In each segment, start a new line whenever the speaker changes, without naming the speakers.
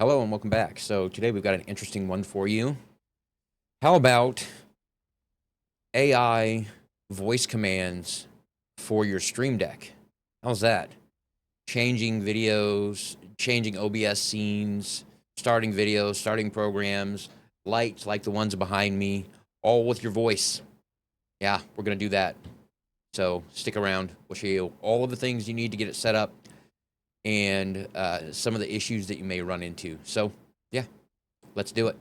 Hello and welcome back. So today we've got an interesting one for you. How about AI voice commands for your StreamDeck? How's that? Changing videos, changing OBS scenes, starting videos, starting programs, lights like the ones behind me, all with your voice. Yeah, we're going to do that. So stick around. We'll show you all of the things you need to get it set up and some of the issues that you may run into. So yeah, let's do it.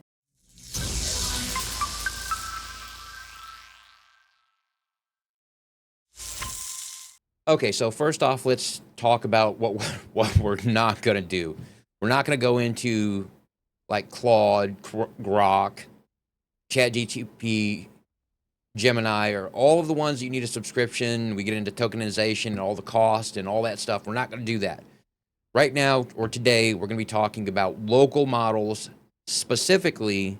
Okay, so first off, let's talk about what we're not going to do. We're not going to go into like Claude, Grok, ChatGPT, Gemini, or all of the ones that you need a subscription. We get into tokenization and all the cost and all that stuff. We're not going to do that. Right now, or today, we're going to be talking about local models, specifically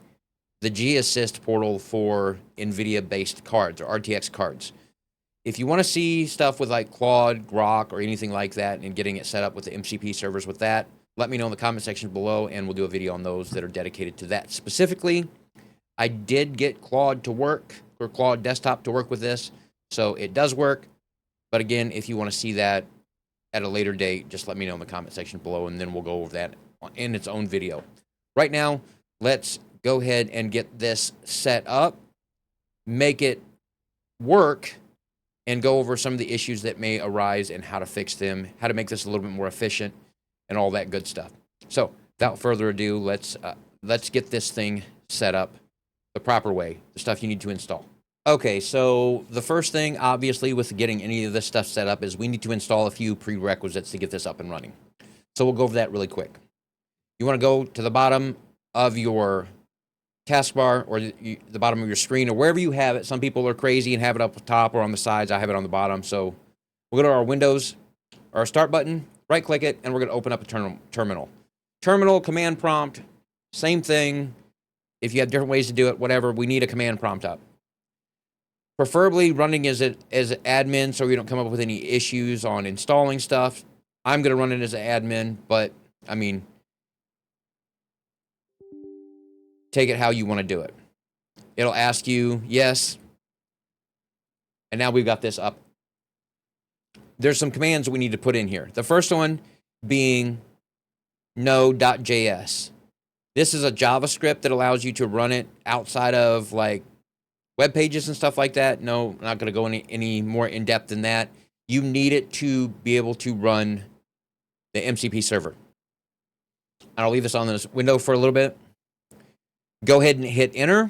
the G-Assist portal for Nvidia-based cards or RTX cards. If you want to see stuff with like Claude, Grok, or anything like that and getting it set up with the MCP servers with that, let me know in the comment section below and we'll do a video on those that are dedicated to that. Specifically, I did get Claude to work, or Claude Desktop to work with this, so it does work. But again, if you want to see that at a later date, just let me know in the comment section below and then we'll go over that in its own video. Right now, let's go ahead and get this set up, make it work, and go over some of the issues that may arise and how to fix them, how to make this a little bit more efficient, and all that good stuff. So, without further ado, let's get this thing set up the proper way, the stuff you need to install. Okay, so the first thing, obviously, with getting any of this stuff set up is we need to install a few prerequisites to get this up and running. So we'll go over that really quick. You want to go to the bottom of your taskbar or the bottom of your screen or wherever you have it. Some people are crazy and have it up top or on the sides. I have it on the bottom. So we'll go to our Windows, our Start button, right-click it, and we're going to open up a terminal. Terminal, command prompt, same thing. If you have different ways to do it, whatever, we need a command prompt up. Preferably running as an admin so we don't come up with any issues on installing stuff. I'm going to run it as an admin, but, I mean, take it how you want to do it. It'll ask you, yes. And now we've got this up. There's some commands we need to put in here. The first one being node.js. This is a JavaScript that allows you to run it outside of like web pages and stuff like that. No, I'm not going to go any more in depth than that. You need it to be able to run the MCP server. I'll leave this on this window for a little bit. Go ahead and hit enter.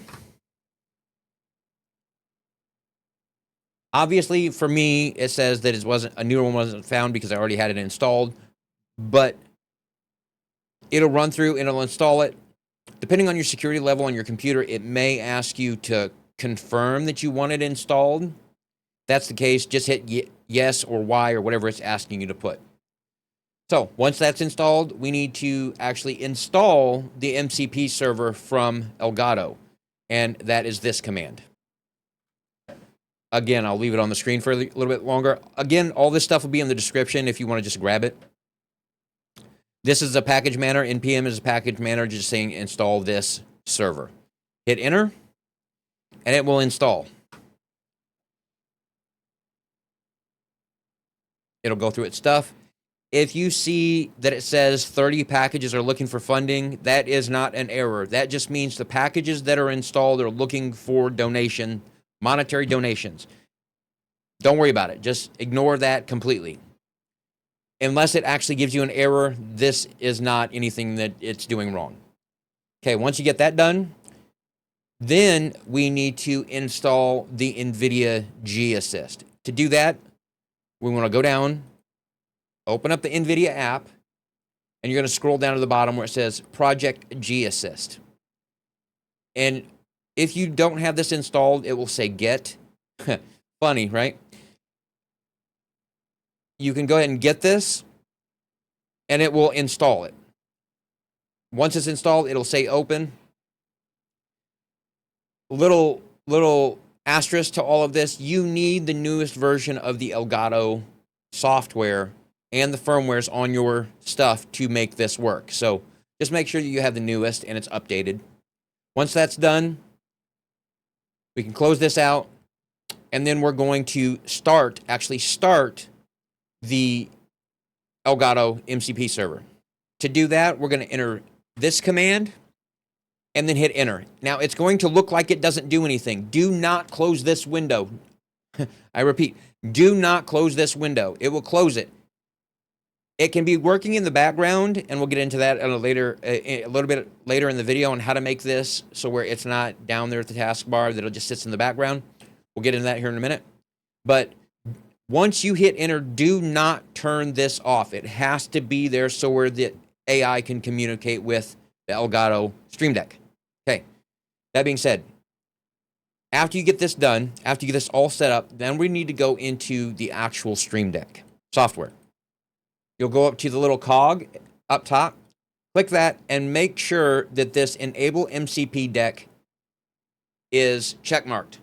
Obviously, for me, it says that a newer one wasn't found because I already had it installed, but it'll run through and it'll install it. Depending on your security level on your computer, it may ask you to confirm that you want it installed. If that's the case, just hit yes or Y or whatever it's asking you to put. So once that's installed, we need to actually install the MCP server from Elgato, and that is this command. Again, I'll leave it on the screen for a little bit longer. Again, all this stuff will be in the description if you want to just grab it. This is a package manager. npm is a package manager just saying install this server. Hit enter, and it will install. It'll go through its stuff. If you see that it says 30 packages are looking for funding, that is not an error. That just means the packages that are installed are looking for monetary donations. Don't worry about it. Just ignore that completely. Unless it actually gives you an error, this is not anything that it's doing wrong. Okay, once you get that done, then we need to install the Nvidia G-Assist. To do that, we want to go down, open up the Nvidia app, and you're going to scroll down to the bottom where it says Project G-Assist. And if you don't have this installed, it will say get. Funny, right? You can go ahead and get this, and it will install it. Once it's installed, it'll say open. Little asterisk to all of this, you need the newest version of the Elgato software and the firmwares on your stuff to make this work. So Just make sure that you have the newest and it's updated. Once that's done, we can close this out, and then we're going to actually start the elgato-mcp-server. To do that, we're going to enter this command and then hit enter. Now, it's going to look like it doesn't do anything. Do not close this window. I repeat, do not close this window. It will close it. It can be working in the background, and we'll get into that a little bit later in the video on how to make this so where it's not down there at the taskbar, that it just sits in the background. We'll get into that here in a minute. But once you hit enter, do not turn this off. It has to be there so where the AI can communicate with the Elgato StreamDeck. Okay, that being said, after you get this done, after you get this all set up, then we need to go into the actual StreamDeck software. You'll go up to the little cog up top, click that, and make sure that this Enable MCP Deck is checkmarked.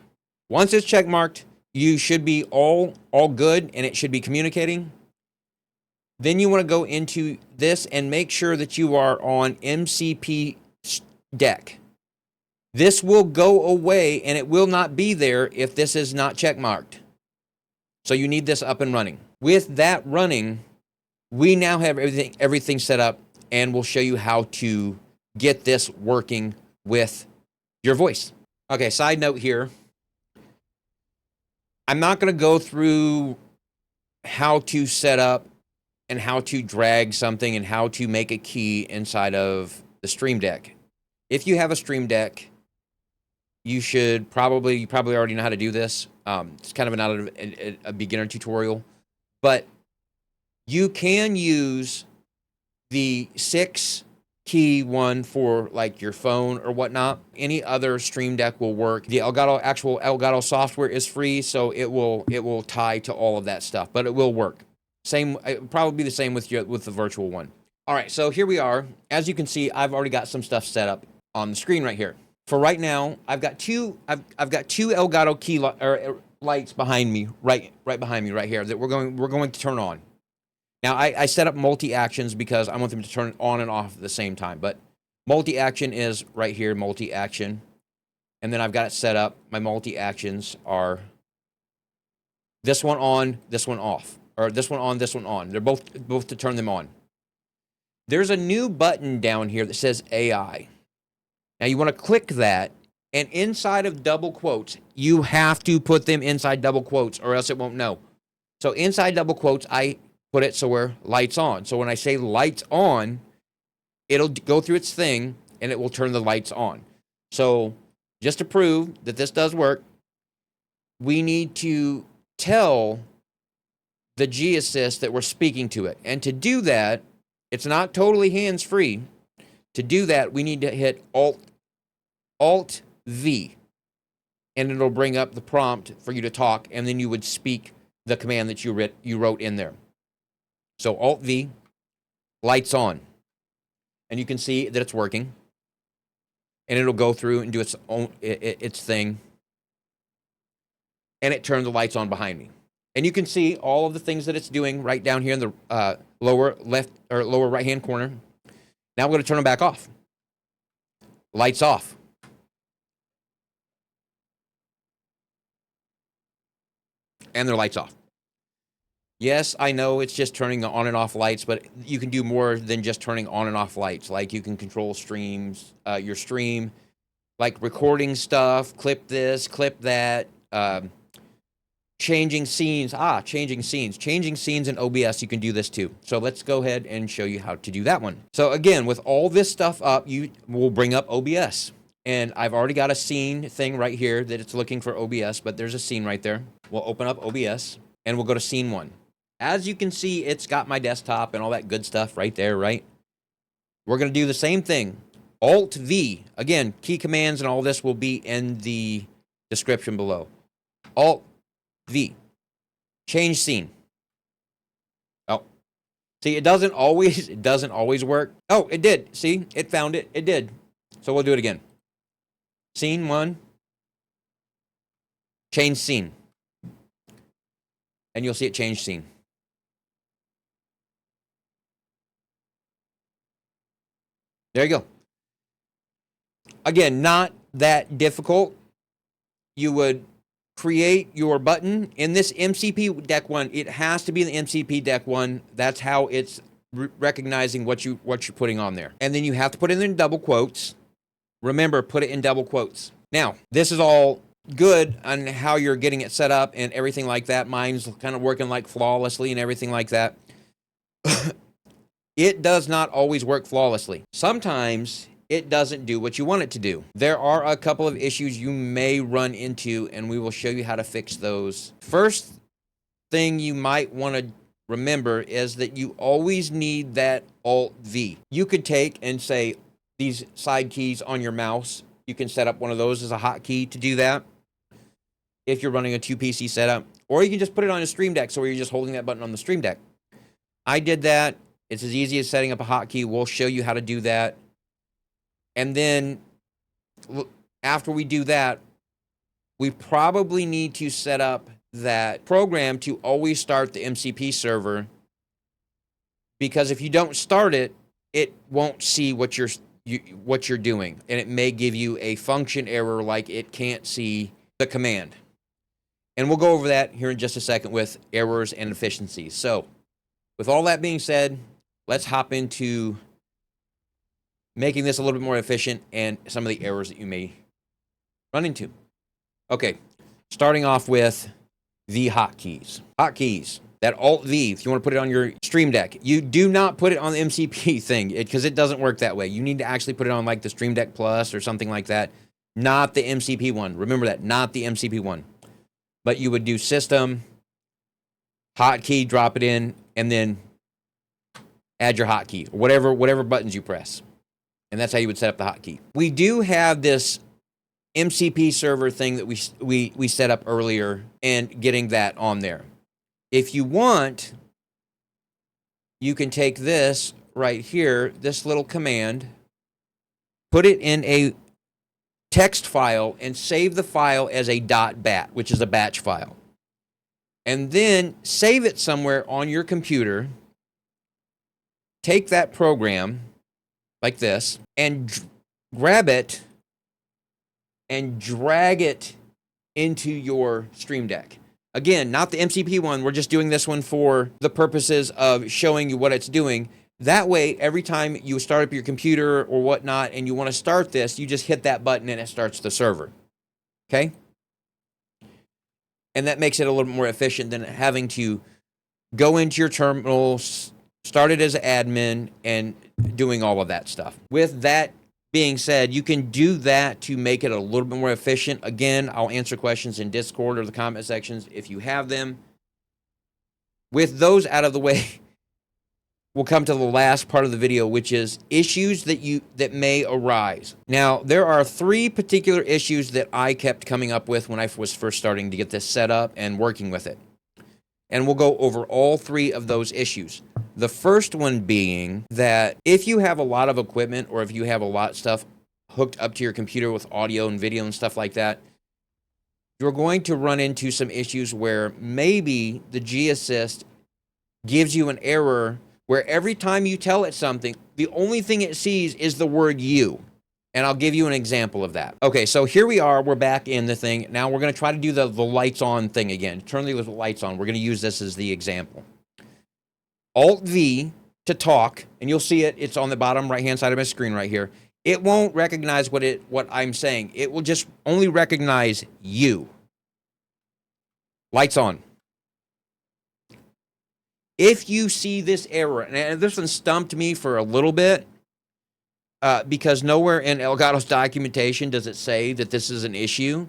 Once it's checkmarked, you should be all good, and it should be communicating. Then you want to go into this and make sure that you are on MCP Deck. This will go away, and it will not be there if this is not checkmarked. So you need this up and running. With that running, we now have everything set up, and we'll show you how to get this working with your voice. Okay, side note here. I'm not going to go through how to set up and how to drag something and how to make a key inside of the StreamDeck. If you have a StreamDeck, you probably already know how to do this. It's kind of a beginner tutorial, but you can use the 6-key one for like your phone or whatnot. Any other StreamDeck will work. The actual Elgato software is free, so it will tie to all of that stuff, but it will work. It'll probably be the same with the virtual one. All right, so here we are. As you can see, I've already got some stuff set up on the screen right here. For right now, I've got two Elgato key lights behind me, right behind me right here, that we're going to turn on. Now, I set up multi-actions because I want them to turn on and off at the same time. But multi-action is right here, multi-action. And then I've got it set up. My multi-actions are this one on, this one off. Or this one on, this one on. They're both to turn them on. There's a new button down here that says AI. Now, you want to click that. And inside of double quotes, you have to put them inside double quotes or else it won't know. So inside double quotes, I put it so we're lights on. So when I say lights on, it'll go through its thing and it will turn the lights on. So just to prove that this does work, we need to tell the G-Assist that we're speaking to it. And to do that, it's not totally hands-free. To do that, we need to hit Alt-V, and it'll bring up the prompt for you to talk, and then you would speak the command that you wrote in there. So Alt-V, lights on. And you can see that it's working. And it'll go through and do its thing. And it turned the lights on behind me. And you can see all of the things that it's doing right down here in the lower left or lower right-hand corner. Now we're going to turn them back off. Lights off. And their lights off. Yes, I know it's just turning the on and off lights, but you can do more than just turning on and off lights. Like you can control streams, your stream, like recording stuff, clip this, clip that, changing scenes. Changing scenes in OBS, you can do this too. So let's go ahead and show you how to do that one. So again, with all this stuff up, you will bring up OBS. And I've already got a scene thing right here that it's looking for OBS, but there's a scene right there. We'll open up OBS and we'll go to scene 1. As you can see, it's got my desktop and all that good stuff right there, right? We're going to do the same thing. Alt-V. Again, key commands and all this will be in the description below. Alt-V. Change scene. Oh. See, it doesn't always work. Oh, it did. See? It found it. It did. So we'll do it again. Scene 1. Change scene. And you'll see it change scene. There you go. Again, not that difficult. You would create your button in this MCP deck one. It has to be the MCP deck one. That's how it's recognizing what you're putting on there. And then you have to put it in double quotes. Remember, put it in double quotes. Now, this is all good on how you're getting it set up and everything like that. Mine's kind of working like flawlessly and everything like that. It does not always work flawlessly. Sometimes it doesn't do what you want it to do. There are a couple of issues you may run into, and we will show you how to fix those. First thing you might want to remember is that you always need that Alt-V. You could take and say these side keys on your mouse. You can set up one of those as a hotkey to do that if you're running a 2-PC setup. Or you can just put it on a StreamDeck, so you're just holding that button on the StreamDeck. I did that. It's as easy as setting up a hotkey. We'll show you how to do that. And then after we do that, we probably need to set up that program to always start the MCP server, because if you don't start it, it won't see what you're doing, and it may give you a function error like it can't see the command. And we'll go over that here in just a second with errors and efficiencies. So with all that being said, let's hop into making this a little bit more efficient and some of the errors that you may run into. Okay, starting off with the hotkeys. Hotkeys, that Alt-V, if you want to put it on your StreamDeck, you do not put it on the MCP thing because it doesn't work that way. You need to actually put it on like the StreamDeck Plus or something like that, not the MCP one. Remember that, not the MCP one. But you would do system, hotkey, drop it in, and then add your hotkey, or whatever buttons you press. And that's how you would set up the hotkey. We do have this MCP server thing that we set up earlier, and getting that on there. If you want, you can take this right here, this little command, put it in a text file, and save the file as a .bat, which is a batch file. And then save it somewhere on your computer. Take that program like this and grab it and drag it into your StreamDeck. Again, not the MCP one. We're just doing this one for the purposes of showing you what it's doing. That way, every time you start up your computer or whatnot and you want to start this, you just hit that button and it starts the server. Okay? And that makes it a little bit more efficient than having to go into your terminal, start it as an admin, and doing all of that stuff. With that being said, you can do that to make it a little bit more efficient. Again, I'll answer questions in Discord or the comment sections if you have them. With those out of the way, we'll come to the last part of the video, which is issues that may arise. Now, there are 3 particular issues that I kept coming up with when I was first starting to get this set up and working with it. And we'll go over all 3 of those issues. The first one being that if you have a lot of equipment, or if you have a lot of stuff hooked up to your computer with audio and video and stuff like that, you're going to run into some issues where maybe the G-Assist gives you an error where every time you tell it something, the only thing it sees is the word you. And I'll give you an example of that. Okay, so here we are. We're back in the thing. Now we're going to try to do the lights on thing again. Turn the lights on. We're going to use this as the example. Alt-V to talk, and you'll see it. It's on the bottom right-hand side of my screen right here. It won't recognize what I'm saying. It will just only recognize you. Lights on. If you see this error, and this one stumped me for a little bit, because nowhere in Elgato's documentation does it say that this is an issue,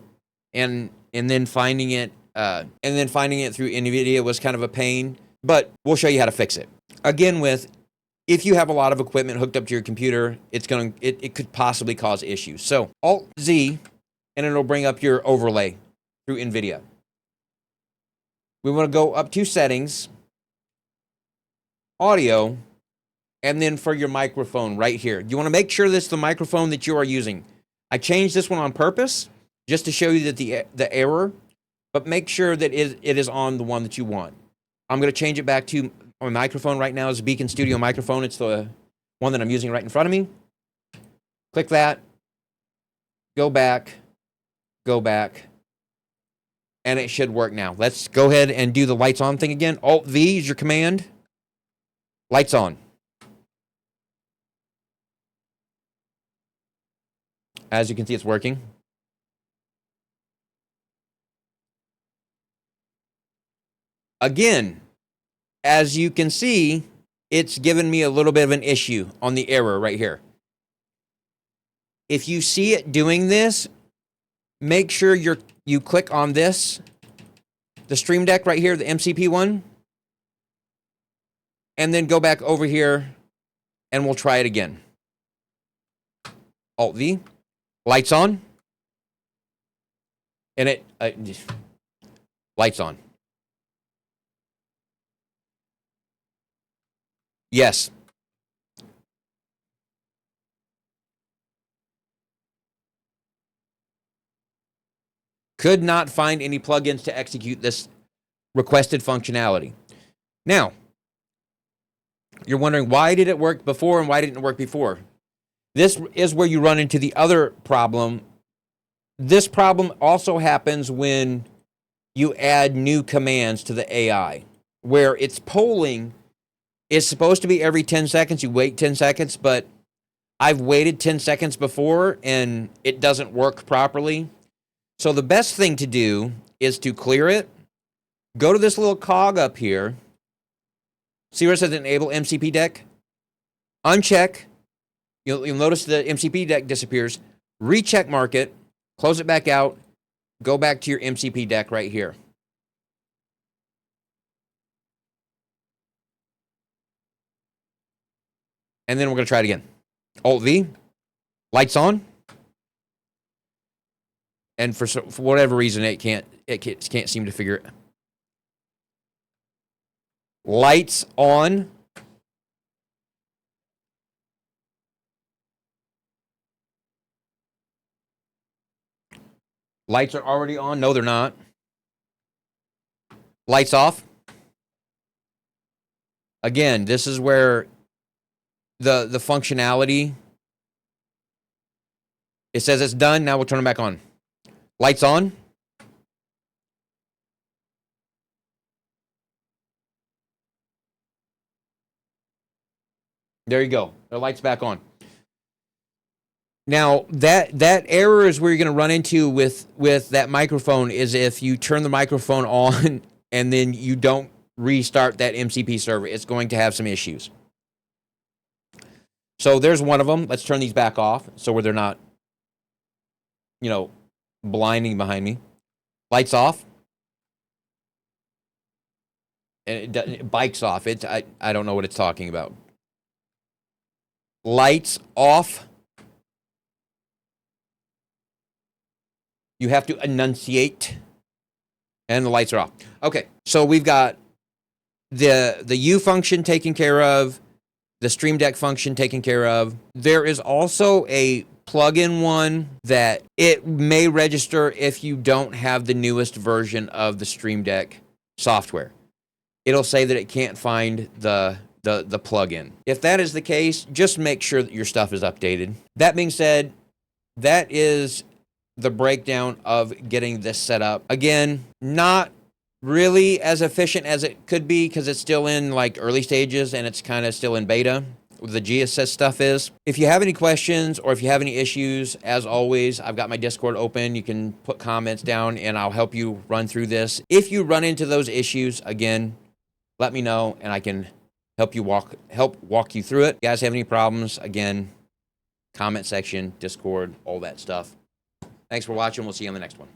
and then finding it through Nvidia was kind of a pain. But we'll show you how to fix it. Again, if you have a lot of equipment hooked up to your computer, it could possibly cause issues. So Alt-Z, and it'll bring up your overlay through Nvidia. We want to go up to settings, audio, and then for your microphone right here. You want to make sure this is the microphone that you are using. I changed this one on purpose just to show you that the error, but make sure that it is on the one that you want. I'm going to change it back to my microphone right now. Is a Beacon Studio microphone. It's the one that I'm using right in front of me. Click that, go back, and it should work now. Let's go ahead and do the lights on thing again. Alt-V is your command. Lights on. As you can see, it's working. Again, as you can see, it's given me a little bit of an issue on the error right here. If you see it doing this, make sure you click on this, the StreamDeck right here, the MCP one, and then go back over here and we'll try it again. Alt-V, lights on, and it, lights on. Yes. Could not find any plugins to execute this requested functionality. Now, you're wondering, why did it work before and why didn't it work before? This is where you run into the other problem. This problem also happens when you add new commands to the AI, where it's polling is supposed to be every 10 seconds. You wait 10 seconds, but I've waited 10 seconds before and it doesn't work properly. So the best thing to do is to clear it. Go to this little cog up here. See where it says enable MCP deck? Uncheck. You'll notice the MCP deck disappears. Recheck mark it. Close it back out. Go back to your MCP deck right here. And then we're going to try it again. Alt-V. Lights on. And for whatever reason, it can't seem to figure it. Lights on. Lights are already on. No, they're not. Lights off. Again, this is where the functionality, it says it's done. Now we'll turn it back on. Lights on. There you go. The light's back on. Now, that error is where you're going to run into with that microphone is if you turn the microphone on and then you don't restart that MCP server. It's going to have some issues. So there's one of them. Let's turn these back off so where they're not, you know, blinding behind me. Lights off. And it bikes off. I don't know what it's talking about. Lights off. You have to enunciate. And the lights are off. Okay, so we've got the U function taken care of. The StreamDeck function taken care of. There is also a plugin one that it may register if you don't have the newest version of the StreamDeck software. It'll say that it can't find the plugin. If that is the case, just make sure that your stuff is updated. That being said, that is the breakdown of getting this set up. Again, not really as efficient as it could be because it's still in like early stages and it's kind of still in beta. The G-Assist stuff is. If you have any questions or if you have any issues, as always, I've got my Discord open. You can put comments down and I'll help you run through this. If you run into those issues, again, let me know and I can help walk you through it. If you guys have any problems, again, comment section, Discord, all that stuff. Thanks for watching. We'll see you on the next one.